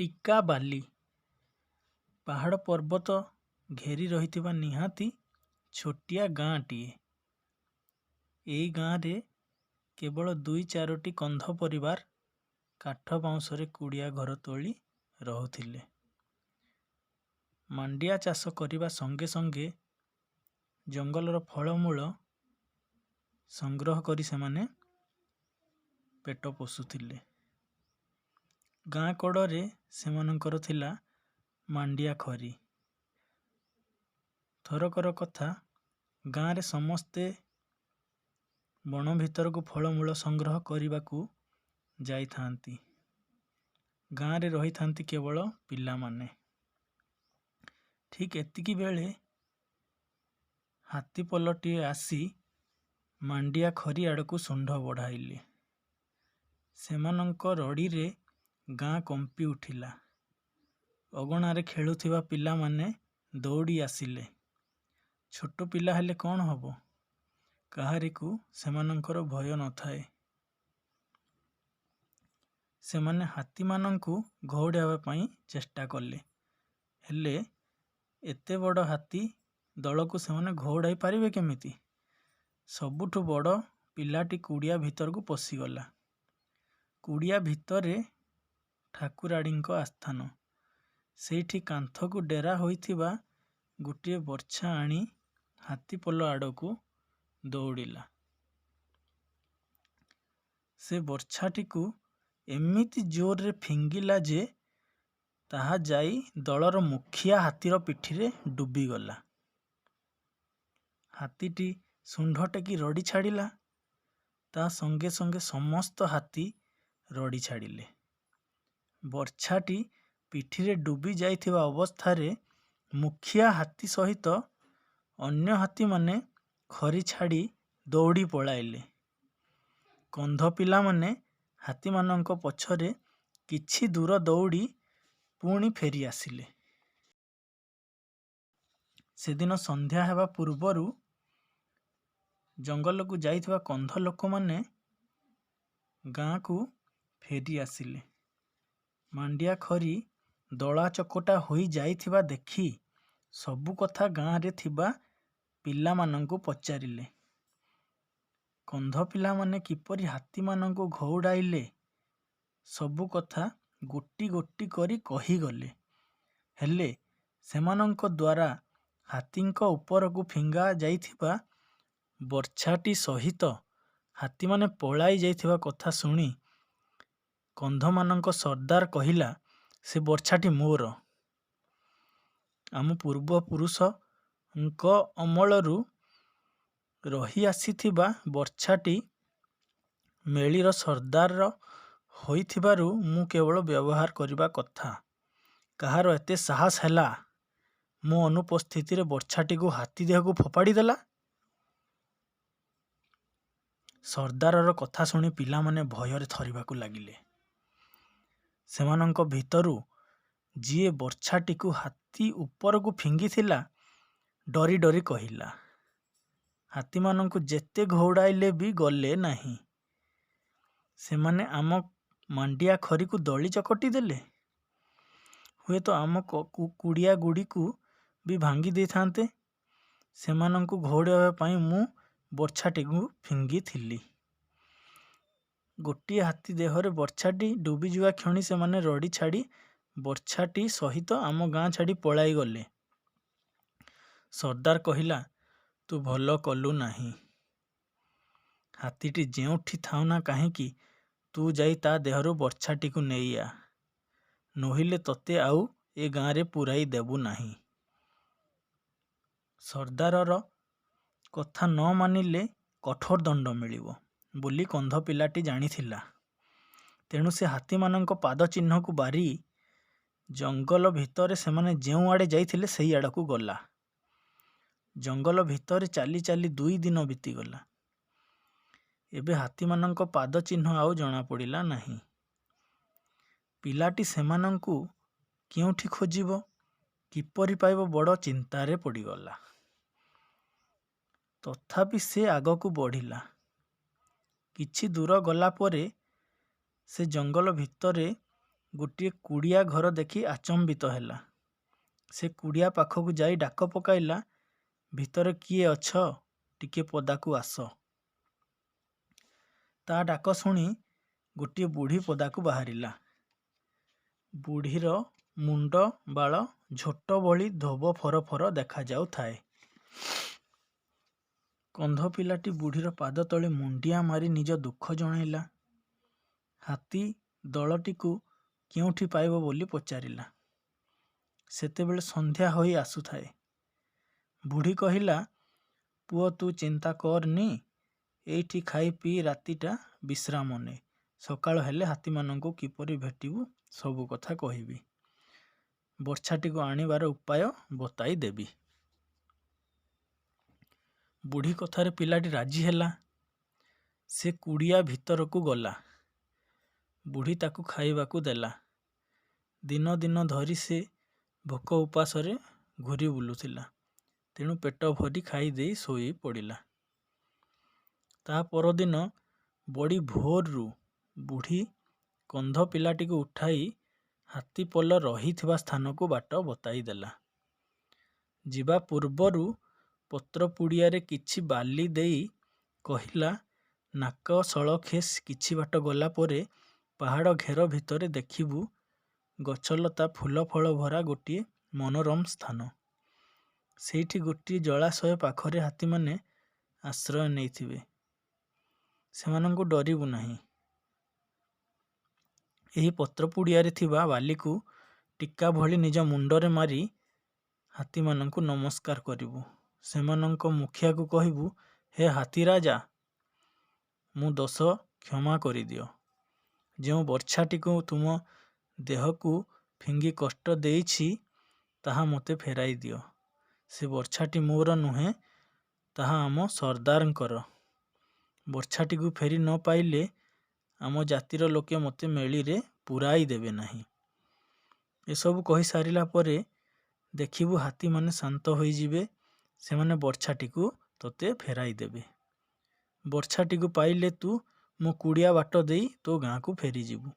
ଟିକା ବାଲି ପାହାଡ଼ ପର୍ବତ ଘେରି ରହିଥିବା ନିହାତି ଛୋଟିଆ ଗାଁଟିଏ। ଏଇ ଗାଁରେ କେବଳ 2-4ଟି କନ୍ଧ ପରିବାର କାଠ ବାଉଁଶରେ କୁଡ଼ିଆ ଘର ତୋଳି ରହୁଥିଲେ। ମାଣ୍ଡିଆ ଚାଷ କରିବା ସଙ୍ଗେ ସଙ୍ଗେ ଜଙ୍ଗଲର ଫଳମୂଳ ସଂଗ୍ରହ କରି ସେମାନେ ପେଟ ପୋଷୁଥିଲେ। ଗାଁ କଡ଼ରେ ସେମାନଙ୍କର ଥିଲା ମାଣ୍ଡିଆ ଖରି। ଥରକର କଥା, ଗାଁରେ ସମସ୍ତେ ବଣ ଭିତରକୁ ଫଳମୂଳ ସଂଗ୍ରହ କରିବାକୁ ଯାଇଥାନ୍ତି। ଗାଁରେ ରହିଥାନ୍ତି କେବଳ ପିଲାମାନେ। ଠିକ୍ ଏତିକି ବେଳେ ହାତୀପଲଟିଏ ଆସି ମାଣ୍ଡିଆ ଖରି ଆଡ଼କୁ ଶୁଣ୍ଢ ବଢ଼ାଇଲେ। ସେମାନଙ୍କ ରଡ଼ିରେ ଗାଁ କମ୍ପି ଉଠିଲା। ଅଗଣାରେ ଖେଳୁଥିବା ପିଲାମାନେ ଦୌଡ଼ି ଆସିଲେ। ଛୋଟ ପିଲା ହେଲେ କ'ଣ ହବ? କାହାରିକୁ ସେମାନଙ୍କର ଭୟ ନଥାଏ। ସେମାନେ ହାତୀମାନଙ୍କୁ ଘଉଡ଼ାଇବା ପାଇଁ ଚେଷ୍ଟା କଲେ। ହେଲେ ଏତେ ବଡ଼ ହାତୀ ଦଳକୁ ସେମାନେ ଘଉଡ଼ାଇ ପାରିବେ କେମିତି? ସବୁଠୁ ବଡ଼ ପିଲାଟି କୁଡ଼ିଆ ଭିତରକୁ ପଶିଗଲା। କୁଡ଼ିଆ ଭିତରେ ଠାକୁରାଣୀଙ୍କ ଆସ୍ଥାନ। ସେଇଠି କାନ୍ଥକୁ ଡେରା ହୋଇଥିବା ଗୋଟିଏ ବର୍ଚ୍ଛା ଆଣି ହାତୀପଲ ଆଡ଼କୁ ଦୌଡ଼ିଲା। ସେ ବର୍ଚ୍ଛାଟିକୁ ଏମିତି ଜୋରରେ ଫିଙ୍ଗିଲା ଯେ ତାହା ଯାଇ ଦଳର ମୁଖିଆ ହାତୀର ପିଠିରେ ଡୁବିଗଲା। ହାତୀଟି ଶୁଣ୍ଢ ଟେକି ରଡ଼ି ଛାଡ଼ିଲା। ତା ସଙ୍ଗେ ସଙ୍ଗେ ସମସ୍ତ ହାତୀ ରଡ଼ି ଛାଡ଼ିଲେ। ବର୍ଚ୍ଛାଟି ପିଠିରେ ଡୁବି ଯାଇଥିବା ଅବସ୍ଥାରେ ମୁଖିଆ ହାତୀ ସହିତ ଅନ୍ୟ ହାତୀମାନେ ଖରି ଛାଡ଼ି ଦୌଡ଼ି ପଳାଇଲେ। କନ୍ଧ ପିଲାମାନେ ହାତୀମାନଙ୍କ ପଛରେ କିଛି ଦୂର ଦୌଡ଼ି ପୁଣି ଫେରି ଆସିଲେ। ସେଦିନ ସନ୍ଧ୍ୟା ହେବା ପୂର୍ବରୁ ଜଙ୍ଗଲକୁ ଯାଇଥିବା କନ୍ଧ ଲୋକମାନେ ଗାଁକୁ ଫେରି ଆସିଲେ। ମାଣ୍ଡିଆ ଖରି ଦଳା ଚକଟା ହୋଇ ଯାଇଥିବା ଦେଖି ସବୁ କଥା ଗାଁରେ ଥିବା ପିଲାମାନଙ୍କୁ ପଚାରିଲେ। କନ୍ଧ ପିଲାମାନେ କିପରି ହାତୀମାନଙ୍କୁ ଘଉଡ଼ାଇଲେ ସବୁ କଥା ଗୋଟି ଗୋଟି କରି କହିଗଲେ। ହେଲେ ସେମାନଙ୍କ ଦ୍ୱାରା ହାତୀଙ୍କ ଉପରକୁ ଫିଙ୍ଗା ଯାଇଥିବା ବର୍ଚ୍ଛାଟି ସହିତ ହାତୀମାନେ ପଳାଇ ଯାଇଥିବା କଥା ଶୁଣି କନ୍ଧମାନଙ୍କ ସର୍ଦ୍ଦାର କହିଲା, ସେ ବର୍ଚ୍ଛାଟି ମୋର। ଆମ ପୂର୍ବପୁରୁଷଙ୍କ ଅମଳରୁ ରହି ଆସିଥିବା ବର୍ଚ୍ଛାଟି ମେଳିର ସର୍ଦ୍ଦାର ହୋଇଥିବାରୁ ମୁଁ କେବଳ ବ୍ୟବହାର କରିବା କଥା। କାହାର ଏତେ ସାହସ ହେଲା ମୋ ଅନୁପସ୍ଥିତିରେ ବର୍ଚ୍ଛାଟିକୁ ହାତୀ ଦେହକୁ ଫୋପାଡ଼ି ଦେଲା? ସର୍ଦ୍ଦାରର କଥା ଶୁଣି ପିଲାମାନେ ଭୟରେ ଥରିବାକୁ ଲାଗିଲେ। ସେମାନଙ୍କ ଭିତରୁ ଯିଏ ବର୍ଚ୍ଛାଟିକୁ ହାତୀ ଉପରକୁ ଫିଙ୍ଗିଥିଲା ଡରି ଡରି କହିଲା, ହାତୀମାନଙ୍କୁ ଯେତେ ଘଉଡ଼ାଇଲେ ବି ଗଲେ ନାହିଁ। ସେମାନେ ଆମ ମାଣ୍ଡିଆ ଖରିକୁ ଦଳି ଚକଟି ଦେଲେ। ହୁଏତ ଆମ କୁଡ଼ିଆ ଗୁଡ଼ିକୁ ବି ଭାଙ୍ଗି ଦେଇଥାନ୍ତେ। ସେମାନଙ୍କୁ ଘଉଡ଼ାଇବା ପାଇଁ ମୁଁ ବର୍ଚ୍ଛାଟିକୁ ଫିଙ୍ଗିଥିଲି। ଗୋଟିଏ ହାତୀ ଦେହରେ ବର୍ଚ୍ଛାଟି ଡୁବିଯିବା କ୍ଷଣି ସେମାନେ ରଡ଼ି ଛାଡ଼ି ବର୍ଚ୍ଛାଟି ସହିତ ଆମ ଗାଁ ଛାଡ଼ି ପଳାଇ ଗଲେ। ସର୍ଦ୍ଦାର କହିଲା, ତୁ ଭଲ କଲୁ ନାହିଁ। ହାତୀଟି ଯେଉଁଠି ଥାଉ ନା କାହିଁକି ତୁ ଯାଇ ତା ଦେହରୁ ବର୍ଚ୍ଛାଟିକୁ ନେଇ ଆ। ନୋହିଲେ ତତେ ଆଉ ଏ ଗାଁରେ ପୂରାଇ ଦେବୁ ନାହିଁ। ସର୍ଦ୍ଦାରର କଥା ନ ମାନିଲେ କଠୋର ଦଣ୍ଡ ମିଳିବ ବୋଲି କନ୍ଧ ପିଲାଟି ଜାଣିଥିଲା। ତେଣୁ ସେ ହାତୀମାନଙ୍କ ପାଦ ଚିହ୍ନକୁ ବାରି ଜଙ୍ଗଲ ଭିତରେ ସେମାନେ ଯେଉଁ ଆଡ଼େ ଯାଇଥିଲେ ସେହି ଆଡ଼କୁ ଗଲା। ଜଙ୍ଗଲ ଭିତରେ ଚାଲି ଚାଲି 2 ଦିନ ବିତିଗଲା। ଏବେ ହାତୀମାନଙ୍କ ପାଦ ଚିହ୍ନ ଆଉ ଜଣାପଡ଼ିଲା ନାହିଁ। ପିଲାଟି ସେମାନଙ୍କୁ କେଉଁଠି ଖୋଜିବ, କିପରି ପାଇବ ବଡ଼ ଚିନ୍ତାରେ ପଡ଼ିଗଲା। ତଥାପି ସେ ଆଗକୁ ବଢ଼ିଲା। କିଛି ଦୂର ଗଲା ପରେ ସେ ଜଙ୍ଗଲ ଭିତରେ ଗୋଟିଏ କୁଡ଼ିଆ ଘର ଦେଖି ଆଚମ୍ବିତ ହେଲା। ସେ କୁଡ଼ିଆ ପାଖକୁ ଯାଇ ଡାକ ପକାଇଲା, ଭିତରେ କିଏ ଅଛ? ଟିକେ ପଦାକୁ ଆସ। ତା ଡାକ ଶୁଣି ଗୋଟିଏ ବୁଢ଼ୀ ପଦାକୁ ବାହାରିଲା। ବୁଢ଼ୀର ମୁଣ୍ଡ ବାଳ ଝୋଟ ଭଳି ଧୋବ ଫରଫର ଦେଖାଯାଉଥାଏ। କନ୍ଧ ପିଲାଟି ବୁଢ଼ୀର ପାଦ ତଳେ ମୁଣ୍ଡିଆ ମାରି ନିଜ ଦୁଃଖ ଜଣାଇଲା। ହାତୀ ଦଳଟିକୁ କେଉଁଠି ପାଇବ ବୋଲି ପଚାରିଲା। ସେତେବେଳେ ସନ୍ଧ୍ୟା ହୋଇ ଆସୁଥାଏ। ବୁଢ଼ୀ କହିଲା, ପୁଅ ତୁ ଚିନ୍ତା କରନି, ଏଇଠି ଖାଇ ପିଇ ରାତିଟା ବିଶ୍ରାମ ନେ। ସକାଳ ହେଲେ ହାତୀମାନଙ୍କୁ କିପରି ଭେଟିବୁ ସବୁ କଥା କହିବି। ବର୍ଚ୍ଛାଟିକୁ ଆଣିବାର ଉପାୟ ବତାଇ ଦେବି। ବୁଢ଼ୀ କଥାରେ ପିଲାଟି ରାଜି ହେଲା। ସେ କୁଡ଼ିଆ ଭିତରକୁ ଗଲା। ବୁଢ଼ୀ ତାକୁ ଖାଇବାକୁ ଦେଲା। ଦିନ ଦିନ ଧରି ସେ ଭୋକ ଉପାସରେ ଘୂରି ବୁଲୁଥିଲା। ତେଣୁ ପେଟ ଭରି ଖାଇଦେଇ ଶୋଇ ପଡ଼ିଲା। ତା ପରଦିନ ବଡ଼ି ଭୋରରୁ ବୁଢ଼ୀ କନ୍ଧ ପିଲାଟିକୁ ଉଠାଇ ହାତୀପଲ ରହିଥିବା ସ୍ଥାନକୁ ବାଟ ବତାଇ ଦେଲା। ଯିବା ପୂର୍ବରୁ ପତ୍ର ପୁଡ଼ିଆରେ କିଛି ବାଲି ଦେଇ କହିଲା, ନାକ ସଳଖେ କିଛି ବାଟ ଗଲା ପରେ ପାହାଡ଼ ଘେର ଭିତରେ ଦେଖିବୁ ଗଛଲତା ଫୁଲ ଫଳ ଭରା ଗୋଟିଏ ମନୋରମ ସ୍ଥାନ। ସେଇଠି ଗୋଟିଏ ଜଳାଶୟ ପାଖରେ ହାତୀମାନେ ଆଶ୍ରୟ ନେଇଥିବେ। ସେମାନଙ୍କୁ ଡରିବୁ ନାହିଁ। ଏହି ପତ୍ର ପୁଡ଼ିଆରେ ଥିବା ବାଲିକୁ ଟିକା ଭଳି ନିଜ ମୁଣ୍ଡରେ ମାରି ହାତୀମାନଙ୍କୁ ନମସ୍କାର କରିବୁ। ସେମାନଙ୍କ ମୁଖିଆକୁ କହିବୁ, ହେ ହାତୀ ରାଜା, ମୁଁ ଦୋଷ କ୍ଷମା କରିଦିଅ। ଯେଉଁ ବର୍ଚ୍ଛାଟିକୁ ତୁମ ଦେହକୁ ଫିଙ୍ଗି କଷ୍ଟ ଦେଇଛି ତାହା ମୋତେ ଫେରାଇ ଦିଅ। ସେ ବର୍ଚ୍ଛାଟି ମୋର ନୁହେଁ, ତାହା ଆମ ସର୍ଦ୍ଦାରଙ୍କର। ବର୍ଚ୍ଛାଟିକୁ ଫେରି ନ ପାଇଲେ ଆମ ଜାତିର ଲୋକେ ମୋତେ ମେଳିରେ ପୁରାଇ ଦେବେ ନାହିଁ। ଏସବୁ କହିସାରିଲା ପରେ ଦେଖିବୁ ହାତୀମାନେ ଶାନ୍ତ ହୋଇଯିବେ। ସେମାନେ ବର୍ଚ୍ଛାଟିକୁ ତୋତେ ଫେରାଇ ଦେବେ। ବର୍ଚ୍ଛାଟିକୁ ପାଇଲେ ତୁ ମୋ କୁଡ଼ିଆ ବାଟ ଦେଇ ତୋ ଗାଁକୁ ଫେରିଯିବୁ।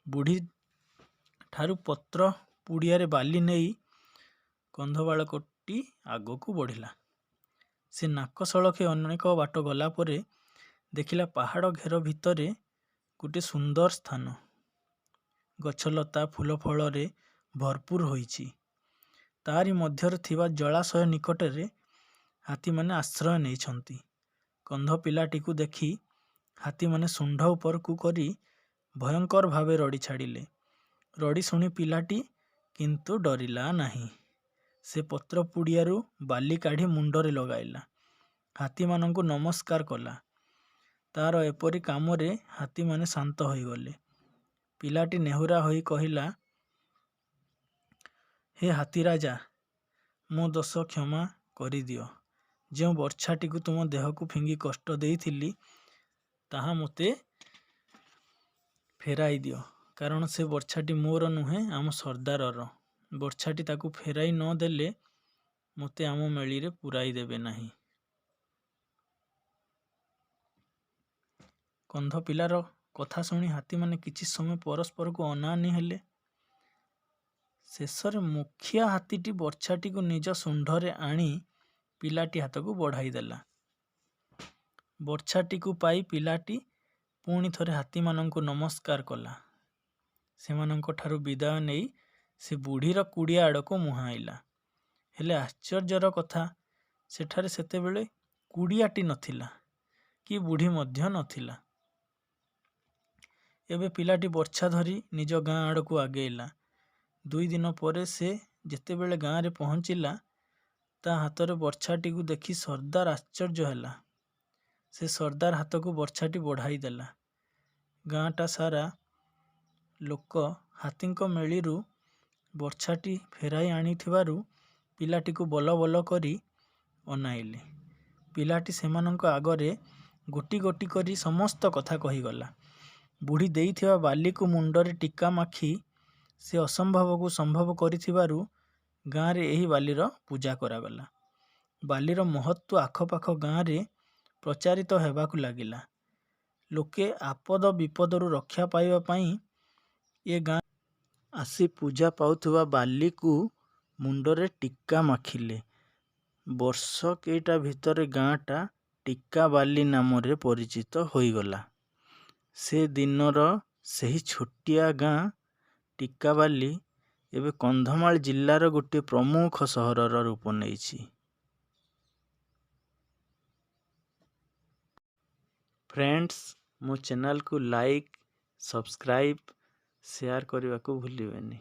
ବୁଢ଼ୀ ଠାରୁ ପତ୍ର ପୁଡ଼ିଆରେ ବାଲି ନେଇ କନ୍ଧ ବାଳକଟି ଆଗକୁ ବଢ଼ିଲା। ସେ ନାକ ସଳଖେ ଅନେକ ବାଟ ଗଲା ପରେ ଦେଖିଲା ପାହାଡ଼ ଘେର ଭିତରେ ଗୋଟିଏ ସୁନ୍ଦର ସ୍ଥାନ। ଗଛଲତା ଫୁଲ ଫଳରେ ଭରପୁର ହୋଇଛି। ତାରି ମଧ୍ୟରେ ଥିବା ଜଳାଶୟ ନିକଟରେ ହାତୀମାନେ ଆଶ୍ରୟ ନେଇଛନ୍ତି। କନ୍ଧ ପିଲାଟିକୁ ଦେଖି ହାତୀମାନେ ଶୁଣ୍ଢ ଉପରକୁ କରି ଭୟଙ୍କର ଭାବେ ରଡ଼ି ଛାଡ଼ିଲେ। ରଡ଼ି ଶୁଣି ପିଲାଟି କିନ୍ତୁ ଡରିଲା ନାହିଁ। ସେ ପତ୍ର ପୁଡ଼ିଆରୁ ବାଲି କାଢ଼ି ମୁଣ୍ଡରେ ଲଗାଇଲା। ହାତୀମାନଙ୍କୁ ନମସ୍କାର କଲା। ତାର ଏପରି କାମରେ ହାତୀମାନେ ଶାନ୍ତ ହୋଇଗଲେ। ପିଲାଟି ନେହୁରା ହୋଇ କହିଲା, ହେ ହାତୀ ରାଜା, ମୋ ଦୋଷ କ୍ଷମା କରିଦିଅ। ଯେଉଁ ବର୍ଚ୍ଛାଟିକୁ ତୁମ ଦେହକୁ ଫିଙ୍ଗି କଷ୍ଟ ଦେଇଥିଲି ତାହା ମୋତେ ଫେରାଇ ଦିଅ। କାରଣ ସେ ବର୍ଚ୍ଛାଟି ମୋର ନୁହେଁ, ଆମ ସର୍ଦ୍ଦାରର। ବର୍ଚ୍ଛାଟି ତାକୁ ଫେରାଇ ନ ଦେଲେ ମୋତେ ଆମ ମେଳିରେ ପୁରାଇ ଦେବେ ନାହିଁ। କନ୍ଧ ପିଲାର କଥା ଶୁଣି ହାତୀମାନେ କିଛି ସମୟ ପରସ୍ପରକୁ ଅନାଅନି ହେଲେ। ଶେଷରେ ମୁଖିଆ ହାତୀଟି ବର୍ଚ୍ଛାଟିକୁ ନିଜ ଶୁଣ୍ଢରେ ଆଣି ପିଲାଟି ହାତକୁ ବଢ଼ାଇ ଦେଲା। ବର୍ଚ୍ଛାଟିକୁ ପାଇ ପିଲାଟି ପୁଣି ଥରେ ହାତୀମାନଙ୍କୁ ନମସ୍କାର କଲା। ସେମାନଙ୍କ ଠାରୁ ବିଦାୟ ନେଇ ସେ ବୁଢ଼ୀର କୁଡ଼ିଆ ଆଡ଼କୁ ମୁହାଁଇଲା। ହେଲେ ଆଶ୍ଚର୍ଯ୍ୟର କଥା, ସେଠାରେ ସେତେବେଳେ କୁଡ଼ିଆଟି ନଥିଲା, କି ବୁଢ଼ୀ ମଧ୍ୟ ନଥିଲା। ଏବେ ପିଲାଟି ବର୍ଚ୍ଛା ଧରି ନିଜ ଗାଁ ଆଡ଼କୁ ଆଗେଇଲା। 2 ଦିନ ପରେ ସେ ଯେତେବେଳେ ଗାଁରେ ପହଞ୍ଚିଲା, ତା ହାତରେ ବର୍ଚ୍ଛାଟିକୁ ଦେଖି ସର୍ଦ୍ଦାର ଆଶ୍ଚର୍ଯ୍ୟ ହେଲା। ସେ ସର୍ଦ୍ଦାର ହାତକୁ ବର୍ଚ୍ଛାଟି ବଢ଼ାଇ ଦେଲା। ଗାଁଟା ସାରା ଲୋକ ହାତୀଙ୍କ ମେଳିରୁ ବର୍ଚ୍ଛାଟି ଫେରାଇ ଆଣିଥିବାରୁ ପିଲାଟିକୁ ବଲ ବଲ କରି ଅନାଇଲେ। ପିଲାଟି ସେମାନଙ୍କ ଆଗରେ ଗୋଟି ଗୋଟି କରି ସମସ୍ତ କଥା କହିଗଲା। ବୁଢ଼ୀ ଦେଇଥିବା ବାଲିକୁ ମୁଣ୍ଡରେ ଟିକା ମାଖି ସେ ଅସମ୍ଭବକୁ ସମ୍ଭବ କରିଥିବାରୁ ଗାଁରେ ଏହି ବାଲିର ପୂଜା କରାଗଲା। ବାଲିର ମହତ୍ତ୍ୱ ଆଖପାଖ ଗାଁରେ ପ୍ରଚାରିତ ହେବାକୁ ଲାଗିଲା। ଲୋକେ ଆପଦ ବିପଦରୁ ରକ୍ଷା ପାଇବା ପାଇଁ ଏ ଗାଁ ଆସି ପୂଜା ପାଉଥିବା ବାଲିକୁ ମୁଣ୍ଡରେ ଟୀକା ମାଖିଲେ। ବର୍ଷ କେଇଟା ଭିତରେ ଗାଁଟା ଟିକାବାଲି ନାମରେ ପରିଚିତ ହୋଇଗଲା। ସେ ଦିନର ସେହି ଛୋଟିଆ ଗାଁ ଟିକାବାଲି ଏବେ କନ୍ଧମାଳ ଜିଲ୍ଲାର ଗୋଟିଏ ପ୍ରମୁଖ ସହରର ରୂପ ନେଇଛି। ଫ୍ରେଣ୍ଡସ୍, ମୋ ଚ୍ୟାନେଲକୁ ଲାଇକ୍, ସବସ୍କ୍ରାଇବ୍, ସେୟାର କରିବାକୁ ଭୁଲିବେନି।